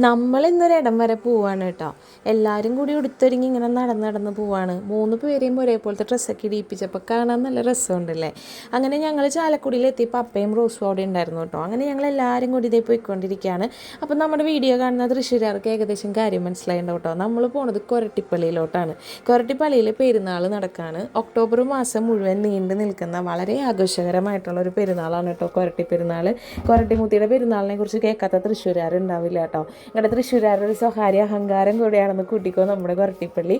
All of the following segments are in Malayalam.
നമ്മളിന്നൊരിടം വരെ പോവാണ് കേട്ടോ. എല്ലാവരും കൂടി ഉടുത്തൊരുങ്ങി ഇങ്ങനെ നടന്ന് പോവാണ്. 3 പേരെയും ഒരേപോലത്തെ ഡ്രസ്സൊക്കെ ഇടിയിപ്പിച്ചപ്പോൾ കാണാൻ നല്ല രസമുണ്ടല്ലേ. അങ്ങനെ ഞങ്ങൾ ചാലക്കുടിയിലെത്തിയപ്പോൾ അപ്പയും റോസും അവിടെ ഉണ്ടായിരുന്നു കേട്ടോ. അങ്ങനെ ഞങ്ങൾ എല്ലാവരും കൂടി ഇതേ പോയിക്കൊണ്ടിരിക്കുകയാണ്. അപ്പോൾ നമ്മുടെ വീഡിയോ കാണുന്ന തൃശ്ശൂരുകാർക്ക് ഏകദേശം കാര്യം മനസ്സിലായിട്ടുണ്ടാവും കേട്ടോ. നമ്മൾ പോണത് കൊരട്ടിപ്പള്ളിയിലോട്ടാണ്. കൊരട്ടിപ്പള്ളിയിൽ പെരുന്നാൾ നടക്കുകയാണ്. ഒക്ടോബർ മാസം മുഴുവൻ നീണ്ടു നിൽക്കുന്ന വളരെ ആഘോഷകരമായിട്ടുള്ളൊരു പെരുന്നാളാണ് കേട്ടോ കൊരട്ടി പെരുന്നാൾ. കൊരട്ടിമുത്തിയുടെ പെരുന്നാളിനെ കുറിച്ച് കേൾക്കാത്ത തൃശ്ശൂരുകാരുണ്ടാവില്ല കേട്ടോ. ഞങ്ങളുടെ തൃശ്ശൂരുകാരുടെ ഒരു സ്വകാര്യ അഹങ്കാരം കൂടിയാണെന്ന് കൂട്ടിക്കോ നമ്മുടെ കൊരട്ടിപ്പള്ളി.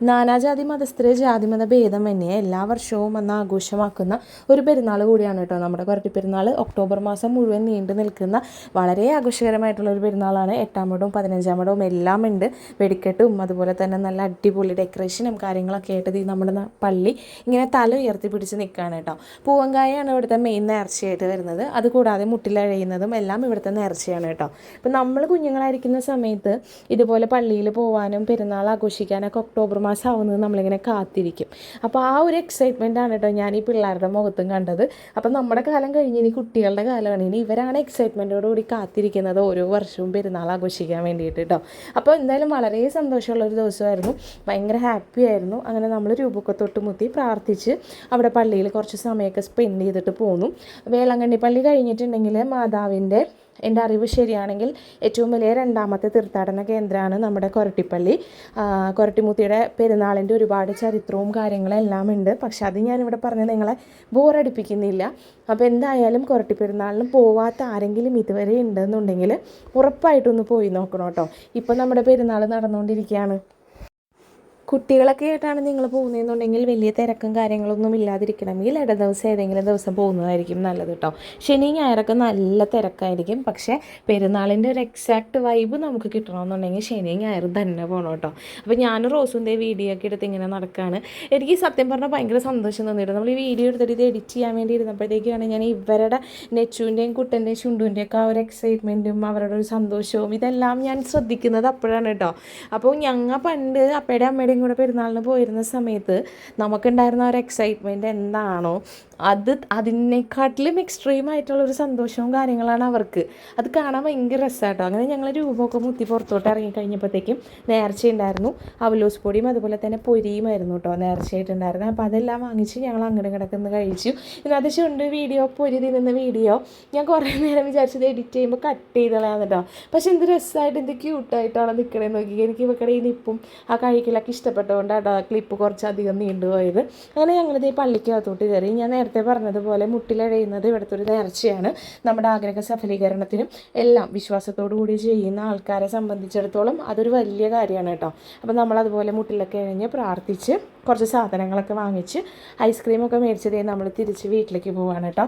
നാനാജാതി മതസ്ഥരെ ജാതിമത ഭേദമന്യേ എല്ലാ വർഷവും വന്ന് ആഘോഷമാക്കുന്ന ഒരു പെരുന്നാൾ കൂടിയാണ് കേട്ടോ നമ്മുടെ കൊരട്ടി പെരുന്നാൾ. ഒക്ടോബർ മാസം മുഴുവൻ നീണ്ടു നിൽക്കുന്ന വളരെ ആഘോഷകരമായിട്ടുള്ളൊരു പെരുന്നാളാണ്. 8-ാം പടവും 15-ാം പടവും എല്ലാം ഉണ്ട്. വെടിക്കെട്ടും അതുപോലെ തന്നെ നല്ല അടിപൊളി ഡെക്കറേഷനും കാര്യങ്ങളൊക്കെ ആയിട്ട് നമ്മുടെ പള്ളി ഇങ്ങനെ തല ഉയർത്തി പിടിച്ച് നിൽക്കുകയാണ് കേട്ടോ. പൂവങ്കായാണ് ഇവിടുത്തെ മെയിൻ നേർച്ചയായിട്ട് വരുന്നത്. അതുകൂടാതെ മുട്ടിലഴയുന്നതും എല്ലാം ഇവിടുത്തെ നേർച്ചയാണ് കേട്ടോ. ഇപ്പം നമ്മൾ കുഞ്ഞുങ്ങളായിരിക്കുന്ന സമയത്ത് ഇതുപോലെ പള്ളിയിൽ പോകാനും പെരുന്നാൾ ആഘോഷിക്കാനൊക്കെ ഒക്ടോബർ മാസം ആവുന്നത് നമ്മളിങ്ങനെ കാത്തിരിക്കും. അപ്പോൾ ആ ഒരു എക്സൈറ്റ്മെൻ്റ് ആണ് കേട്ടോ ഞാൻ ഈ പിള്ളേരുടെ മുഖത്തും കണ്ടത്. അപ്പം നമ്മുടെ കാലം കഴിഞ്ഞ് ഇനി കുട്ടികളുടെ കാലമാണ്. ഇനി ഇവരാണ് എക്സൈറ്റ്മെൻറ്റോടുകൂടി കാത്തിരിക്കുന്നത് ഓരോ വർഷവും പെരുന്നാൾ ആഘോഷിക്കാൻ വേണ്ടിയിട്ട് കേട്ടോ. അപ്പോൾ എന്തായാലും വളരെ സന്തോഷമുള്ളൊരു ദിവസമായിരുന്നു. ഭയങ്കര ഹാപ്പി ആയിരുന്നു. അങ്ങനെ നമ്മൾ രൂപമൊക്കെ തൊട്ട് മുത്തി പ്രാർത്ഥിച്ച് അവിടെ പള്ളിയിൽ കുറച്ച് സമയമൊക്കെ സ്പെൻഡ് ചെയ്തിട്ട് പോന്നു. വേളാങ്കണ്ണി പള്ളി കഴിഞ്ഞിട്ടുണ്ടെങ്കിൽ മാതാവിൻ്റെ, എൻ്റെ അറിവ് ശരിയാണെങ്കിൽ, ഏറ്റവും വലിയ 2ാമത്തെ തീർത്ഥാടന കേന്ദ്രമാണ് നമ്മുടെ കൊരട്ടിപ്പള്ളി. കൊരട്ടിമുത്തിയുടെ പെരുന്നാളിൻ്റെ ഒരുപാട് ചരിത്രവും കാര്യങ്ങളും എല്ലാം ഉണ്ട്. പക്ഷെ അത് ഞാനിവിടെ പറഞ്ഞ് നിങ്ങളെ ബോറടിപ്പിക്കുന്നില്ല. അപ്പോൾ എന്തായാലും കൊരട്ടി പെരുന്നാളിന് പോവാത്ത ആരെങ്കിലും ഇതുവരെ ഉണ്ടെന്നുണ്ടെങ്കിൽ ഉറപ്പായിട്ടൊന്ന് പോയി നോക്കണം കേട്ടോ. ഇപ്പം നമ്മുടെ പെരുന്നാൾ നടന്നുകൊണ്ടിരിക്കുകയാണ്. കുട്ടികളൊക്കെ ആയിട്ടാണ് നിങ്ങൾ പോകുന്നതെന്നുണ്ടെങ്കിൽ വലിയ തിരക്കും കാര്യങ്ങളൊന്നും ഇല്ലാതിരിക്കണമെങ്കിൽ ഇട ദിവസം ഏതെങ്കിലും ദിവസം പോകുന്നതായിരിക്കും നല്ലത് കേട്ടോ. ശനി ഞായറൊക്കെ നല്ല തിരക്കായിരിക്കും. പക്ഷേ പെരുന്നാളിൻ്റെ ഒരു എക്സാക്റ്റ് വൈബ് നമുക്ക് കിട്ടണമെന്നുണ്ടെങ്കിൽ ശനി ഞായറും തന്നെ പോകണം കേട്ടോ. അപ്പോൾ ഞാൻ റോസിൻ്റെ വീഡിയോ ഒക്കെ എടുത്ത് ഇങ്ങനെ നടക്കുകയാണ്. എനിക്ക് സത്യം പറഞ്ഞാൽ ഭയങ്കര സന്തോഷം തോന്നിയിട്ട് നമ്മൾ ഈ വീഡിയോ എടുത്തിട്ട് ഇത് എഡിറ്റ് ചെയ്യാൻ വേണ്ടി ഇരുന്നപ്പോഴത്തേക്കാണ് ഞാൻ ഇവരുടെ നെച്ചുവിൻ്റെയും കുട്ടൻ്റെയും ശുണ്ടുവിൻ്റെയൊക്കെ ആ ഒരു എക്സൈറ്റ്മെൻറ്റും അവരുടെ ഒരു സന്തോഷവും ഇതെല്ലാം ഞാൻ ശ്രദ്ധിക്കുന്നത് അപ്പോഴാണ് കേട്ടോ. അപ്പോൾ ഞങ്ങൾ പണ്ട് അപ്പയുടെ അമ്മയുടെയും കൂടെ പെരുന്നാളിന് പോയിരുന്ന സമയത്ത് നമുക്കുണ്ടായിരുന്ന ഒരു എക്സൈറ്റ്മെൻറ്റ് എന്താണോ അതിനെക്കാട്ടിലും എക്സ്ട്രീം ആയിട്ടുള്ളൊരു സന്തോഷവും കാര്യങ്ങളാണ് അവർക്ക്. അത് കാണാൻ ഭയങ്കര രസമാട്ടോ. അങ്ങനെ ഞങ്ങൾ രൂപമൊക്കെ മുത്തി പുറത്തോട്ട് ഇറങ്ങിക്കഴിഞ്ഞപ്പോഴത്തേക്കും നേർച്ചയുണ്ടായിരുന്നു. അവലോസ് പൊടിയും അതുപോലെ തന്നെ പൊരിയുമായിരുന്നു കേട്ടോ നേർച്ചയായിട്ടുണ്ടായിരുന്നു. അപ്പോൾ അതെല്ലാം വാങ്ങിച്ച് ഞങ്ങൾ അങ്ങോട്ട് കിടക്കുന്ന കഴിച്ചു. ഇന്നത്തെ ചുണ്ട് വീഡിയോ പൊരി തിന്നുന്ന വീഡിയോ ഞാൻ കുറേ നേരം വിചാരിച്ചത് എഡിറ്റ് ചെയ്യുമ്പോൾ കട്ട് ചെയ്ത് കളയാൻ കേട്ടോ. പക്ഷെ എന്ത് രസമായിട്ട് എന്ത് ക്യൂട്ടായിട്ടാണ് നിൽക്കണേന്ന് നോക്കി. എനിക്ക് ഇവക്കടെ ഈ നിപ്പും ആ കഴിക്കലൊക്കെ ഇഷ്ടപ്പെട്ടതുകൊണ്ടാണ് ക്ലിപ്പ് കുറച്ചധികം നീണ്ടുപോയത്. അങ്ങനെ ഞങ്ങളിത് പള്ളിക്കകത്തോട്ട് കയറി. ഞാൻ നേരത്തെ പറഞ്ഞതുപോലെ മുട്ടിലഴയുന്നത് ഇവിടുത്തെ ഒരു നേർച്ചയാണ്. നമ്മുടെ ആഗ്രഹ സഫലീകരണത്തിനും എല്ലാം വിശ്വാസത്തോടു കൂടി ചെയ്യുന്ന ആൾക്കാരെ സംബന്ധിച്ചിടത്തോളം അതൊരു വലിയ കാര്യമാണ് കേട്ടോ. അപ്പോൾ നമ്മളതുപോലെ മുട്ടിലൊക്കെ കഴിഞ്ഞ് പ്രാർത്ഥിച്ച് കുറച്ച് സാധനങ്ങളൊക്കെ വാങ്ങിച്ച് ഐസ്ക്രീമൊക്കെ മേടിച്ചതേ നമ്മൾ തിരിച്ച് വീട്ടിലേക്ക് പോവാണ് കേട്ടോ.